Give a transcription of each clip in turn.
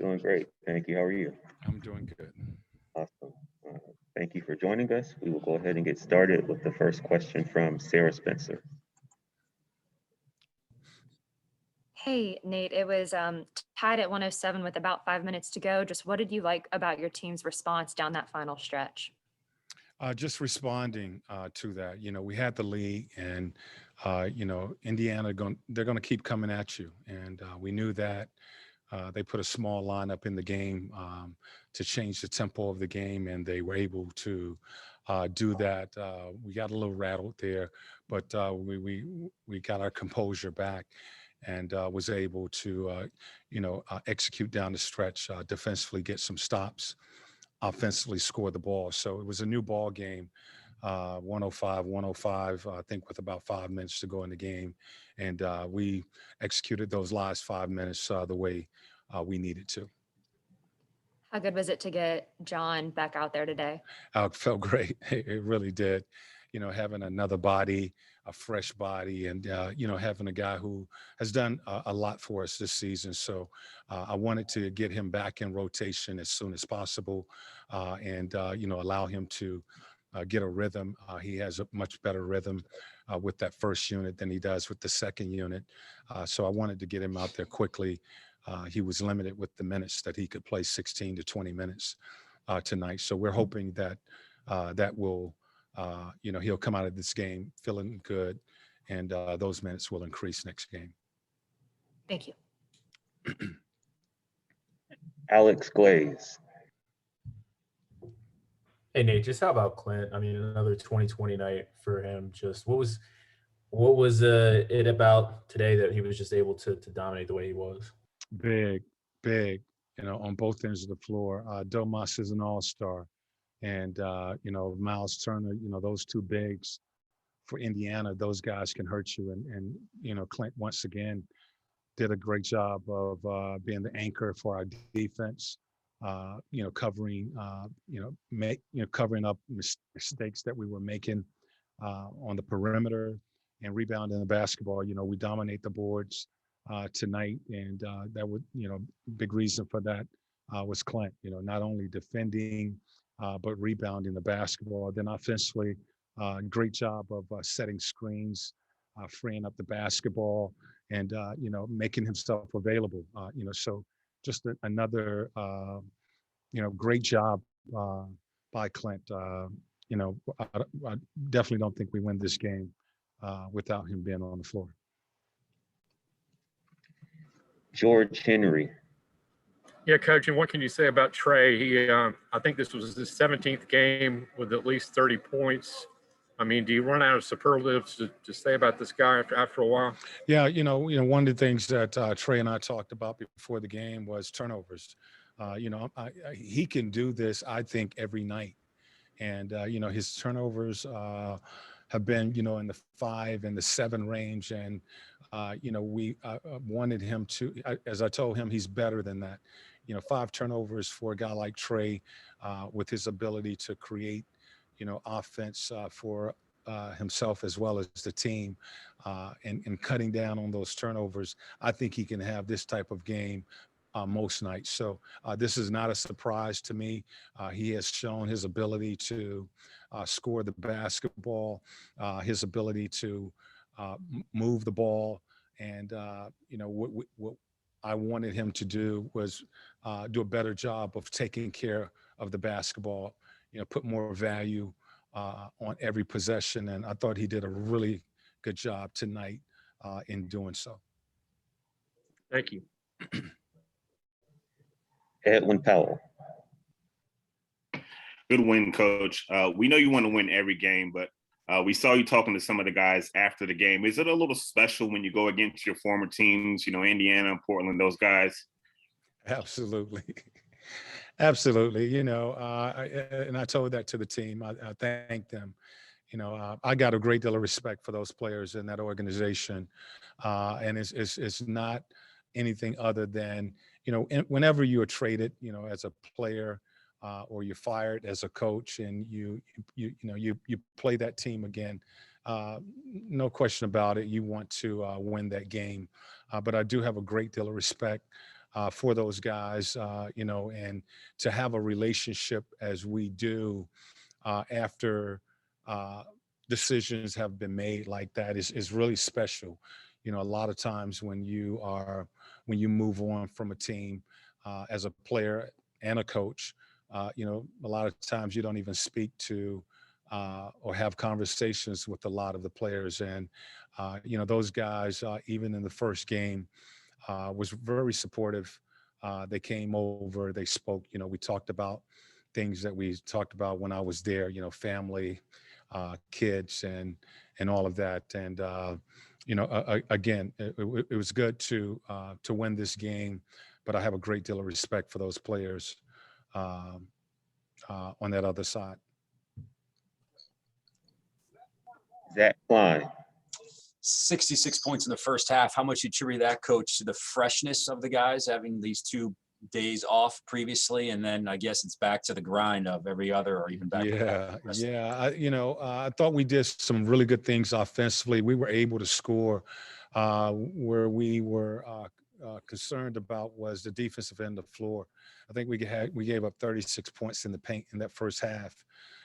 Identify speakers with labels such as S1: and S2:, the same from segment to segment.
S1: Doing great. Thank you. How are you?
S2: I'm doing good.
S1: Awesome. Uh, Thank you for joining us. We will go ahead and get started with the first question from Sarah Spencer.
S3: Hey, Nate, it was tied at 107 with about 5 minutes to go. Just what did you like about your team's response down that final stretch?
S2: Just responding to that, we had the lead, and Indiana they're going to keep coming at you, and we knew that. They put a small lineup in the game to change the tempo of the game, and they were able to do that. We got a little rattled there, but we got our composure back and was able to execute down the stretch, defensively get some stops, offensively score the ball. So it was a new ball game, 105, I think, with about 5 minutes to go in the game. And we executed those last 5 minutes the way we needed to.
S3: How good was it to get John back out there today?
S2: It felt great. It really did. Having another body, a fresh body, and having a guy who has done a lot for us this season. So I wanted to get him back in rotation as soon as possible, and allow him to get a rhythm. He has a much better rhythm with that first unit than he does with the second unit. So I wanted to get him out there quickly. He was limited with the minutes that he could play, 16 to 20 minutes tonight. So we're hoping that that will, he'll come out of this game feeling good, and those minutes will increase next game.
S3: Thank you.
S1: Alex Glaze.
S4: Hey Nate, just how about Clint? I mean, another 2020 night for him. Just what was it about today that he was just able to dominate the way he was?
S2: Big, on both ends of the floor. Domas is an all-star. And, Miles Turner, those two bigs for Indiana, those guys can hurt you. And Clint, once again, did a great job of being the anchor for our defense, covering, covering up mistakes that we were making on the perimeter and rebounding the basketball. We dominate the boards tonight, and that would, big reason for that was Clint, not only defending, but rebounding the basketball. Then offensively, great job of setting screens, freeing up the basketball, and making himself available. So just another great job by Clint. I definitely don't think we win this game without him being on the floor.
S1: George Henry.
S5: Yeah, Coach, and what can you say about Trae? I think this was his 17th game with at least 30 points. I mean, do you run out of superlatives to say about this guy after a while?
S2: Yeah, one of the things that Trae and I talked about before the game was turnovers. He can do this, I think, every night. And, his turnovers have been, in the 5 and the 7 range. And, we wanted him to, as I told him, he's better than that. 5 turnovers for a guy like Trae with his ability to create, offense for himself as well as the team, and cutting down on those turnovers. I think he can have this type of game most nights. So this is not a surprise to me. He has shown his ability to score the basketball, his ability to move the ball. And, what I wanted him to do was do a better job of taking care of the basketball, put more value on every possession. And I thought he did a really good job tonight in doing so.
S5: Thank you.
S1: Edwin Powell.
S6: Good win, Coach. We know you want to win every game, but we saw you talking to some of the guys after the game. Is it a little special when you go against your former teams, Indiana, Portland, those guys?
S2: Absolutely. Absolutely. And I told that to the team. I thanked them. I got a great deal of respect for those players in that organization. And it's not anything other than, whenever you are traded, as a player, or you're fired as a coach, and you play that team again, no question about it, you want to win that game. But I do have a great deal of respect for those guys, and to have a relationship as we do after decisions have been made like that is really special. A lot of times when you move on from a team as a player and a coach, a lot of times you don't even speak to or have conversations with a lot of the players. And, those guys, even in the first game, was very supportive. They came over, they spoke, we talked about things that we talked about when I was there, family, kids, and all of that. And, again, it was good to win this game, but I have a great deal of respect for those players on that other side.
S1: Zach Klein.
S7: 66 points in the first half. How much you attribute that, Coach, to the freshness of the guys having these 2 days off previously, and then I guess it's back to the grind of every other, or even back.
S2: I thought we did some really good things offensively. We were able to score. Where we were concerned about was the defensive end of the floor. I think we gave up 36 points in the paint in that first half.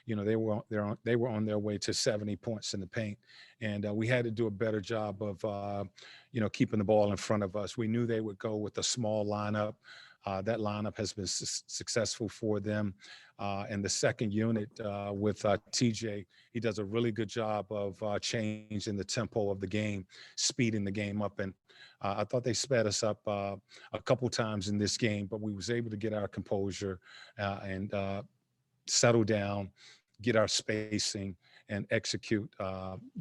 S2: They were on their way to 70 points in the paint, and we had to do a better job of keeping the ball in front of us. We knew they would go with a small lineup. That lineup has been successful for them. And the second unit with TJ, he does a really good job of changing the tempo of the game, speeding the game up. And I thought they sped us up a couple times in this game, but we was able to get our composure and settle down, get our spacing, and execute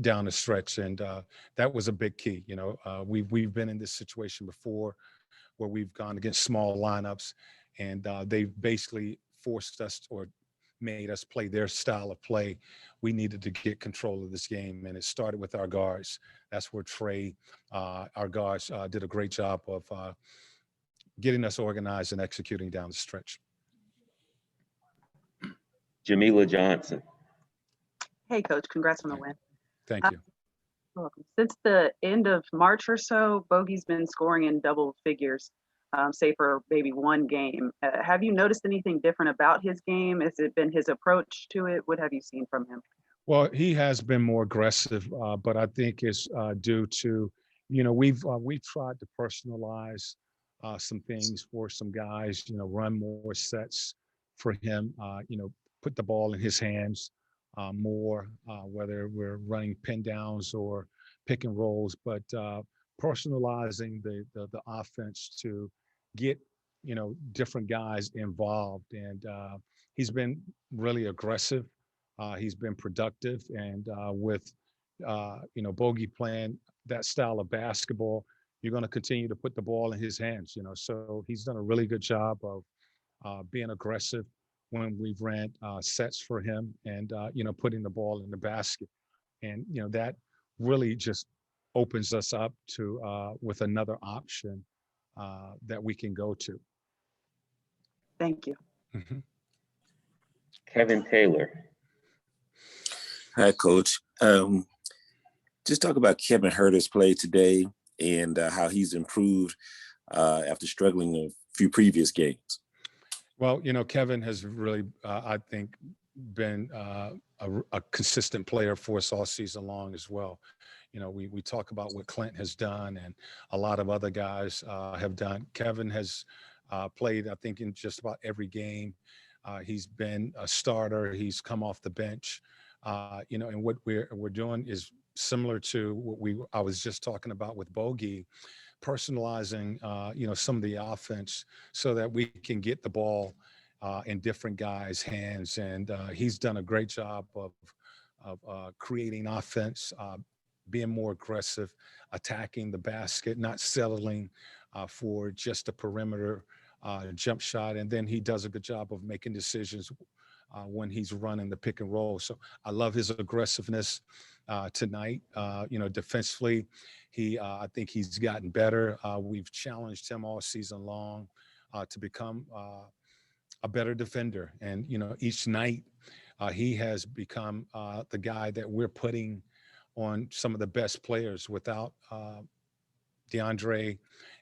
S2: down the stretch. And that was a big key. We've been in this situation before where we've gone against small lineups, and they've basically forced us or made us play their style of play. We needed to get control of this game, and it started with our guards. That's where Trae, our guards, did a great job of getting us organized and executing down the stretch.
S1: Jamila Johnson.
S8: Hey, Coach. Congrats on the win.
S2: Thank you.
S8: You're welcome. Since the end of March or so, Bogey's been scoring in double figures, say for maybe one game. Have you noticed anything different about his game? Has it been his approach to it? What have you seen from him?
S2: Well, he has been more aggressive, but I think it's due to, we've tried to personalize some things for some guys, run more sets for him, put the ball in his hands more, whether we're running pin downs or pick and rolls, but personalizing the offense to get, different guys involved. And he's been really aggressive. He's been productive, and with Bogey playing that style of basketball, you're going to continue to put the ball in his hands. So he's done a really good job of being aggressive when we've ran sets for him, and putting the ball in the basket, and that really just opens us up to with another option that we can go to.
S8: Thank you.
S2: Mm-hmm.
S1: Kevin Taylor.
S9: Hi, Coach. Just talk about Kevin Huerter's play today and how he's improved after struggling a few previous games.
S2: Well, Kevin has really, I think, been a consistent player for us all season long as well. We talk about what Clint has done and a lot of other guys have done. Kevin has played, I think, in just about every game. He's been a starter. He's come off the bench. And what we're doing is similar to what I was just talking about with Bogey, personalizing, some of the offense so that we can get the ball in different guys' hands. And he's done a great job of creating offense, being more aggressive, attacking the basket, not settling for just a perimeter jump shot. And then he does a good job of making decisions when he's running the pick and roll. So I love his aggressiveness tonight. Defensively, I think he's gotten better. We've challenged him all season long to become a better defender. And, each night he has become the guy that we're putting on some of the best players. Without DeAndre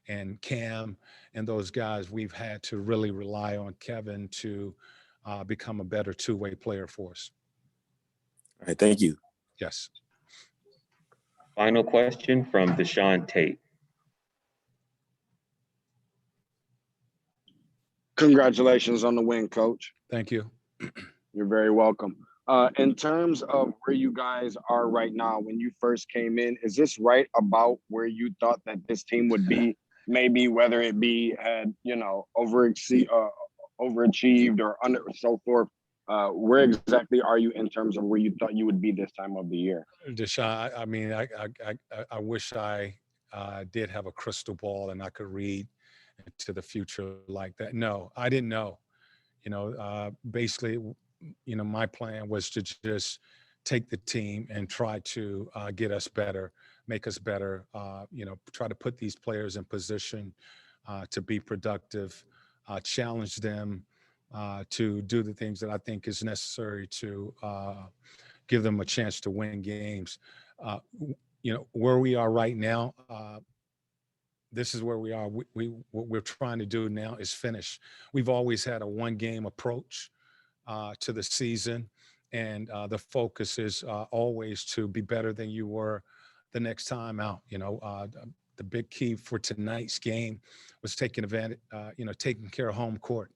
S2: and Cam and those guys, we've had to really rely on Kevin to become a better two-way player for us.
S9: All right, thank you.
S2: Yes.
S1: Final question from Deshaun Tate.
S10: Congratulations on the win, Coach.
S2: Thank you.
S10: You're very welcome. In terms of where you guys are right now, when you first came in, is this right about where you thought that this team would be? Maybe whether it be had, overachieved or under so forth. Where exactly are you in terms of where you thought you would be this time of the year?
S2: Deshaun, I mean, I wish I did have a crystal ball and I could read into the future like that. No, I didn't know. Basically, my plan was to just take the team and try to get us better, make us better, try to put these players in position to be productive, challenge them to do the things that I think is necessary to give them a chance to win games. Where we are right now, this is where we are. What we're trying to do now is finish. We've always had a one-game approach to the season, and the focus is always to be better than you were the next time out. The big key for tonight's game was taking care of home court.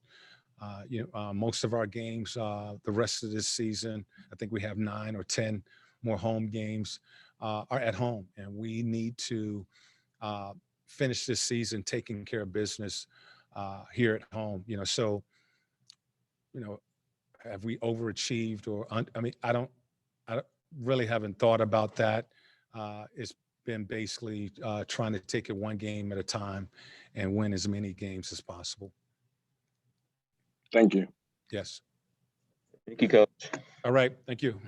S2: Most of our games, the rest of this season, I think we have 9 or 10 more home games are at home, and we need to finish this season taking care of business here at home. Have we overachieved or I really haven't thought about that. It's been basically trying to take it one game at a time and win as many games as possible.
S10: Thank you.
S2: Yes.
S1: Thank you, Coach.
S2: All right. Thank you.